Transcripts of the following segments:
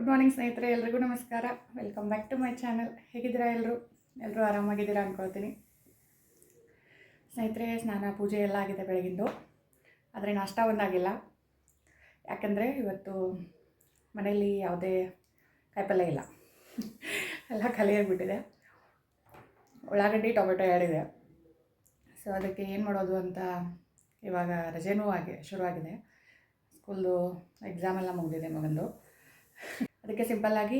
Good morning ಸ್ನೇಹಿತರೆ, ಎಲ್ರಿಗೂ ನಮಸ್ಕಾರ. Welcome back to my channel. ಹೇಗಿದ್ದೀರಾ ಎಲ್ಲರೂ ಆರಾಮಾಗಿದ್ದೀರಾ ಅಂದ್ಕೊಳ್ತೀನಿ. ಸ್ನೇಹಿತರೆ, ಸ್ನಾನ ಪೂಜೆ ಎಲ್ಲ ಆಗಿದೆ ಬೆಳಗಿಂದು. ಆದರೆ ನಾಷ್ಟ ಒಂದಾಗಿಲ್ಲ. ಯಾಕಂದರೆ ಇವತ್ತು ಮನೆಯಲ್ಲಿ ಯಾವುದೇ ಕಾಯಿಪಲ್ಯ ಇಲ್ಲ. ಎಲ್ಲ ಖಾಲಿಯಾಗಿಬಿಟ್ಟಿದೆ. ಉಳ್ಳಾಗಡ್ಡಿ ಟೊಮೆಟೊ ಎರಡಿದೆ. ಸೊ ಅದಕ್ಕೆ ಏನು ಮಾಡೋದು ಅಂತ ಇವಾಗ ರಜೆನೂ ಶುರುವಾಗಿದೆ. ಸ್ಕೂಲ್ದು ಎಕ್ಸಾಮ್ ಎಲ್ಲ ಮುಗಿದಿದೆ ಮಗಂದು. ಅದಕ್ಕೆ ಸಿಂಪಲ್ಲಾಗಿ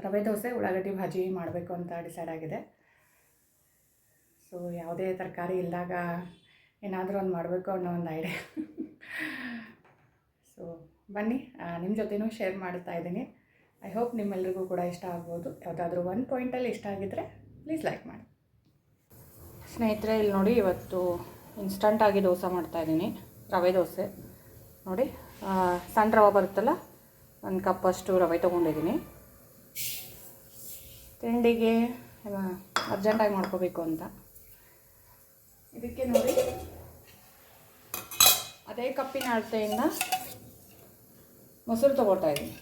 ರವೆ ದೋಸೆ ಉಳ್ಳಾಗಡ್ಡಿ ಭಾಜಿ ಮಾಡಬೇಕು ಅಂತ ಡಿಸೈಡ್ ಆಗಿದೆ. ಸೊ ಯಾವುದೇ ತರಕಾರಿ ಇದ್ದಾಗ ಏನಾದರೂ ಒಂದು ಮಾಡಬೇಕು ಅನ್ನೋ ಒಂದು ಐಡಿಯಾ. ಸೊ ಬನ್ನಿ, ನಿಮ್ಮ ಜೊತೆನೂ ಶೇರ್ ಮಾಡ್ತಾ ಇದ್ದೀನಿ. ಐ ಹೋಪ್ ನಿಮ್ಮೆಲ್ರಿಗೂ ಕೂಡ ಇಷ್ಟ ಆಗ್ಬೋದು. ಯಾವುದಾದ್ರೂ ಒಂದು ಪಾಯಿಂಟಲ್ಲಿ ಇಷ್ಟ ಆಗಿದ್ದರೆ ಪ್ಲೀಸ್ ಲೈಕ್ ಮಾಡಿ. ಸ್ನೇಹಿತರೆ, ಇಲ್ಲಿ ನೋಡಿ, ಇವತ್ತು ಇನ್ಸ್ಟಂಟಾಗಿ ದೋಸೆ ಮಾಡ್ತಾಯಿದ್ದೀನಿ. ರವೆ ದೋಸೆ ನೋಡಿ, ಸಣ್ಣ ರವೆ ಬರುತ್ತಲ್ಲ, 1 ಕಪ್ಪಷ್ಟು ರವೆ ತೊಗೊಂಡಿದ್ದೀನಿ. ತಿಂಡಿಗೆ ಅರ್ಜೆಂಟಾಗಿ ಮಾಡ್ಕೋಬೇಕು ಅಂತ. ಇದಕ್ಕೆ ನೋಡಿ, ಅದೇ ಕಪ್ಪಿನ ಅಳತೆಯಿಂದ ಮೊಸರು ತೊಗೊಳ್ತಾ ಇದ್ದೀನಿ.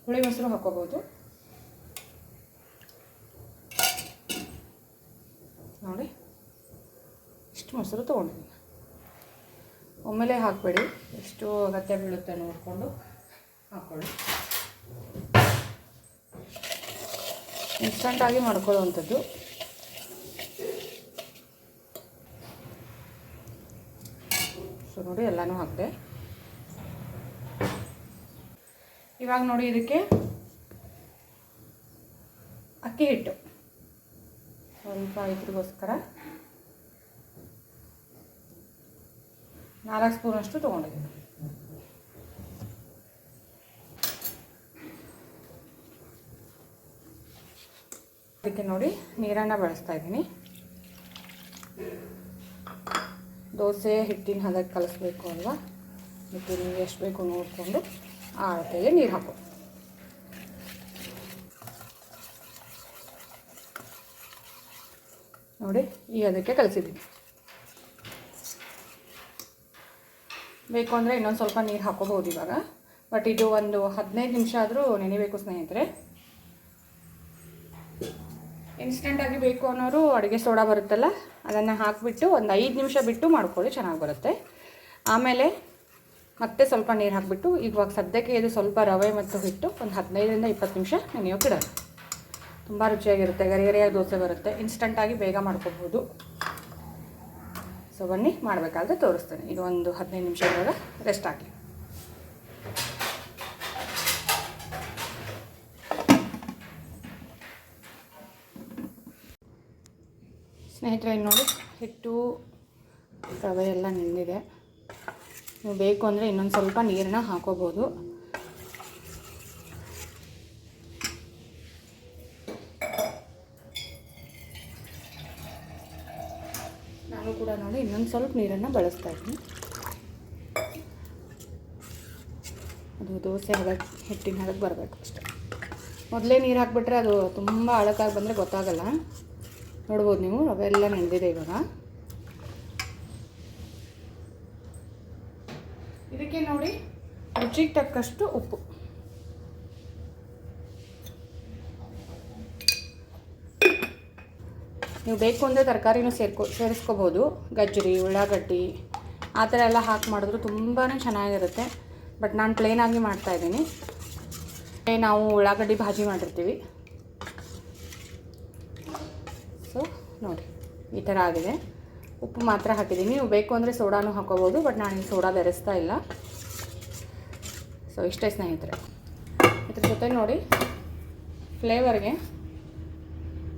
ಹುಳಿ ಮೊಸರು ಹಾಕ್ಕೋಬೋದು ನೋಡಿ. ಇಷ್ಟು ಮೊಸರು ತೊಗೊಂಡಿದ್ದೀನಿ. ಒಮ್ಮೆಲೇ ಹಾಕಬೇಡಿ, ಎಷ್ಟು ಅಗತ್ಯ ಬೀಳುತ್ತೆ ನೋಡಿಕೊಂಡು ಹಾಕ್ಕೊಳ್ಳಿ. ಇನ್ಸ್ಟಂಟಾಗಿ ಮಾಡ್ಕೊಳ್ಳುವಂಥದ್ದು. ಸೊ ನೋಡಿ, ಎಲ್ಲನೂ ಹಾಕಿದೆ. ಇವಾಗ ನೋಡಿ, ಇದಕ್ಕೆ ಅಕ್ಕಿ ಹಿಟ್ಟು ಸ್ವಲ್ಪ ಇದ್ರಿಗೋಸ್ಕರ 4 ಸ್ಪೂನಷ್ಟು ತೊಗೊಂಡಿದ್ದೀನಿ. ಅದಕ್ಕೆ ನೋಡಿ, ನೀರನ್ನು ಬಳಸ್ತಾ ಇದ್ದೀನಿ. ದೋಸೆ ಹಿಟ್ಟಿನ ಹದಕ್ಕೆ ಕಲಿಸ್ಬೇಕು ಅಲ್ವಾ, ಮತ್ತು ನೀವು ಎಷ್ಟು ಬೇಕು ನೋಡಿಕೊಂಡು ಆ ಅಳತೆಗೆ ನೀರು ಹಾಕೋ. ನೋಡಿ, ಈ ಅದಕ್ಕೆ ಕಲಿಸಿದ್ದೀನಿ. ಬೇಕು ಅಂದರೆ ಇನ್ನೊಂದು ಸ್ವಲ್ಪ ನೀರು ಹಾಕೋಬೋದು ಇವಾಗ. ಬಟ್ ಇದು ಒಂದು 15 ನಿಮಿಷ ಆದರೂ ನೆನೆಬೇಕು ಸ್ನೇಹಿತರೆ. ಇನ್ಸ್ಟೆಂಟಾಗಿ ಬೇಕು ಅನ್ನೋರು ಅಡುಗೆ ಸೋಡಾ ಬರುತ್ತಲ್ಲ, ಅದನ್ನು ಹಾಕಿಬಿಟ್ಟು ಒಂದು 5 ನಿಮಿಷ ಬಿಟ್ಟು ಮಾಡ್ಕೊಳ್ಳಿ, ಚೆನ್ನಾಗಿ ಬರುತ್ತೆ. ಆಮೇಲೆ ಮತ್ತೆ ಸ್ವಲ್ಪ ನೀರು ಹಾಕಿಬಿಟ್ಟು, ಇವಾಗ ಸದ್ಯಕ್ಕೆ ಇದು ಸ್ವಲ್ಪ ರವೆ ಮತ್ತು ಹಿಟ್ಟು ಒಂದು 15ರಿಂದ 20 ನಿಮಿಷ ನೆನೆಯೋಕೆ ಇಡೋಣ. ತುಂಬ ರುಚಿಯಾಗಿರುತ್ತೆ, ಗರಿಗರಿಯಾಗಿ ದೋಸೆ ಬರುತ್ತೆ. ಇನ್ಸ್ಟಂಟಾಗಿ ಬೇಗ ಮಾಡ್ಕೋಬೋದು. ಸೊ ಬನ್ನಿ, ಮಾಡಬೇಕಾದ್ರೆ ತೋರಿಸ್ತೇನೆ. ಇದು ಒಂದು 15 ನಿಮಿಷ ಇವಾಗ ರೆಸ್ಟ್ ಹಾಕಿ. ಸ್ನೇಹಿತರೆ, ನೋಡಿ, ಹಿಟ್ಟು ರವೆ ಎಲ್ಲ ನೆಂದಿದೆ. ನೀವು ಬೇಕು ಅಂದರೆ ಇನ್ನೊಂದು ಸ್ವಲ್ಪ ನೀರನ್ನ ಹಾಕೋಬೋದು. ನಾನು ಕೂಡ ನೋಡಿ ಇನ್ನೊಂದು ಸ್ವಲ್ಪ ನೀರನ್ನು ಬಳಸ್ತಾ ಇದ್ದೀನಿ. ಅದು ದೋಸೆ ಹದಕ್ಕೆ, ಹಿಟ್ಟಿನ ಹದಕ್ಕೆ ಬರಬೇಕು ಅಷ್ಟೆ. ಮೊದಲೇ ನೀರು ಹಾಕಿಬಿಟ್ರೆ ಅದು ತುಂಬ ಅಳಕಾಗಿ ಬಂದರೆ ಗೊತ್ತಾಗಲ್ಲ. ನೋಡ್ಬೋದು ನೀವು, ರವೆ ಎಲ್ಲ ನೆಂದಿದೆ. ಇವಾಗ ಇದಕ್ಕೆ ನೋಡಿ, ರುಚಿಗೆ ತಕ್ಕಷ್ಟು ಉಪ್ಪು. ನೀವು ಬೇಕು ಅಂದರೆ ತರಕಾರಿನೂ ಸೇರಿಸ್ಕೋಬೋದು. ಗಜ್ಜರಿ, ಉಳ್ಳಾಗಡ್ಡಿ ಆ ಥರ ಎಲ್ಲ ಹಾಕಿ ಮಾಡಿದ್ರು ತುಂಬಾ ಚೆನ್ನಾಗಿರುತ್ತೆ. ಬಟ್ ನಾನು ಪ್ಲೇನಾಗಿ ಮಾಡ್ತಾಯಿದ್ದೀನಿ. ನಾವು ಉಳ್ಳಾಗಡ್ಡಿ ಭಾಜಿ ಮಾಡಿರ್ತೀವಿ. ಸೊ ನೋಡಿ, ಈ ಥರ ಆಗಿದೆ. ಉಪ್ಪು ಮಾತ್ರ ಹಾಕಿದ್ದೀನಿ. ನೀವು ಬೇಕು ಅಂದರೆ ಸೋಡಾನು ಹಾಕೋಬೋದು, ಬಟ್ ನಾನು ಸೋಡಾ ಬೆರೆಸ್ತಾ ಇಲ್ಲ. ಸೊ ಇಷ್ಟೇ ಸ್ನೇಹಿತರೆ. ಇದ್ರ ಜೊತೆ ನೋಡಿ, ಫ್ಲೇವರ್ಗೆ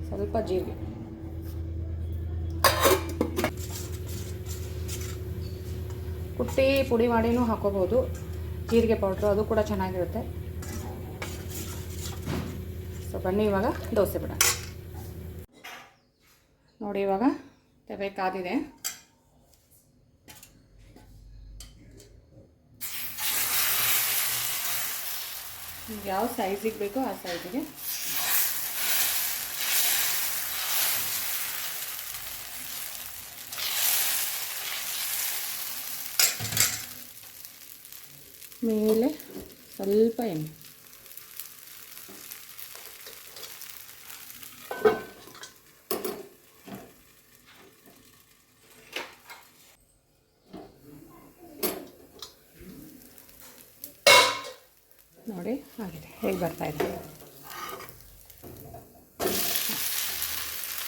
ಸ್ವಲ್ಪ ಜೀರಿಗೆ, ಕುಟ್ಟಿ ಪುಡಿ ಮಾಡಿನೂ ಹಾಕೋಬೋದು. ಜೀರಿಗೆ ಪೌಡ್ರು, ಅದು ಕೂಡ ಚೆನ್ನಾಗಿರುತ್ತೆ. ಸೊ ಬನ್ನಿ, ಇವಾಗ ದೋಸೆ ಬಿಡೋಣ. ನೋಡಿ, ಇವಾಗ ತವೆ ಕಾದಿದೆ. ಯಾವ ಸೈಜಿಗೆ ಬೇಕೋ ಆ ಸೈಜಿಗೆ ಮೇಲೆ ಸ್ವಲ್ಪ ಎಣ್ಣೆ. ನೋಡಿ ಆಗಿದೆ, ಹೇಗೆ ಬರ್ತಾಯಿದೆ.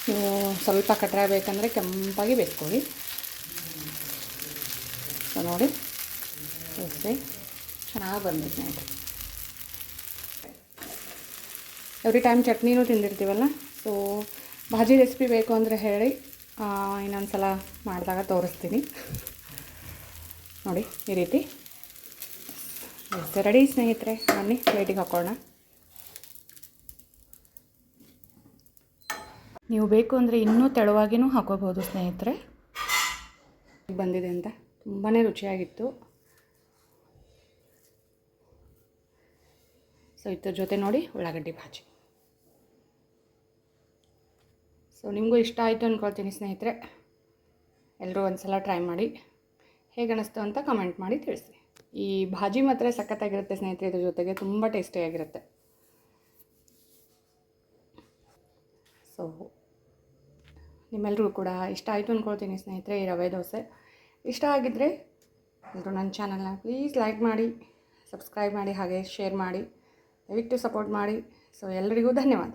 ನೀವು ಸ್ವಲ್ಪ ಕಟ್ರ ಬೇಕಂದರೆ ಕೆಂಪಾಗಿ ಬೇಯಿಸ್ಕೊಳ್ಳಿ. ಸೊ ನೋಡಿ ದೋಸೆ ಚೆನ್ನಾಗಿ ಬಂದಿದೆ ಸ್ನೇಹಿತರೆ. ಎವ್ರಿ ಟೈಮ್ ಚಟ್ನಿನೂ ತಿಂದಿರ್ತೀವಲ್ಲ, ಸೊ ಭಾಜಿ ರೆಸಿಪಿ ಬೇಕು ಅಂದರೆ ಹೇಳಿ, ಇನ್ನೊಂದು ಸಲ ಮಾಡಿದಾಗ ತೋರಿಸ್ತೀನಿ. ನೋಡಿ ಈ ರೀತಿ ದೋಸೆ ರೆಡಿ ಸ್ನೇಹಿತರೆ. ಬನ್ನಿ ಪ್ಲೇಟಿಗೆ ಹಾಕೋಣ. ನೀವು ಬೇಕು ಅಂದರೆ ಇನ್ನೂ ತೆಳುವಾಗಿಯೂ ಹಾಕೋಬೋದು ಸ್ನೇಹಿತರೆ. ಬಂದಿದೆ ಅಂತ ತುಂಬಾ ರುಚಿಯಾಗಿತ್ತು. ಸೊ ಇದ್ರ ಜೊತೆ ನೋಡಿ ಉಳ್ಳಾಗಡ್ಡಿ ಭಾಜಿ. ಸೊ ನಿಮಗೂ ಇಷ್ಟ ಆಯಿತು ಅಂದ್ಕೊಳ್ತೀನಿ ಸ್ನೇಹಿತರೆ. ಎಲ್ಲರೂ ಒಂದು ಸಲ ಟ್ರೈ ಮಾಡಿ ಹೇಗೆ ಅನ್ನಿಸ್ತು ಅಂತ ಕಮೆಂಟ್ ಮಾಡಿ ತಿಳಿಸಿ. ಈ ಭಾಜಿ ಮಾತ್ರ ಸಖತ್ತಾಗಿರುತ್ತೆ ಸ್ನೇಹಿತರೆ. ಇದ್ರ ಜೊತೆಗೆ ತುಂಬ ಟೇಸ್ಟಿಯಾಗಿರುತ್ತೆ. ಸೊ ನಿಮ್ಮೆಲ್ಲರಿಗೂ ಕೂಡ ಇಷ್ಟ ಆಯಿತು ಅಂದ್ಕೊಳ್ತೀನಿ ಸ್ನೇಹಿತರೆ ಈ ರವೆ ದೋಸೆ. ಇಷ್ಟ ಆಗಿದ್ದರೆ ಎಲ್ಲರೂ ನನ್ನ ಚಾನಲ್ನ ಪ್ಲೀಸ್ ಲೈಕ್ ಮಾಡಿ, ಸಬ್ಸ್ಕ್ರೈಬ್ ಮಾಡಿ, ಹಾಗೆ ಶೇರ್ ಮಾಡಿ, ದಯವಿಟ್ಟು ಸಪೋರ್ಟ್ ಮಾಡಿ. ಸೊ ಎಲ್ಲರಿಗೂ ಧನ್ಯವಾದ.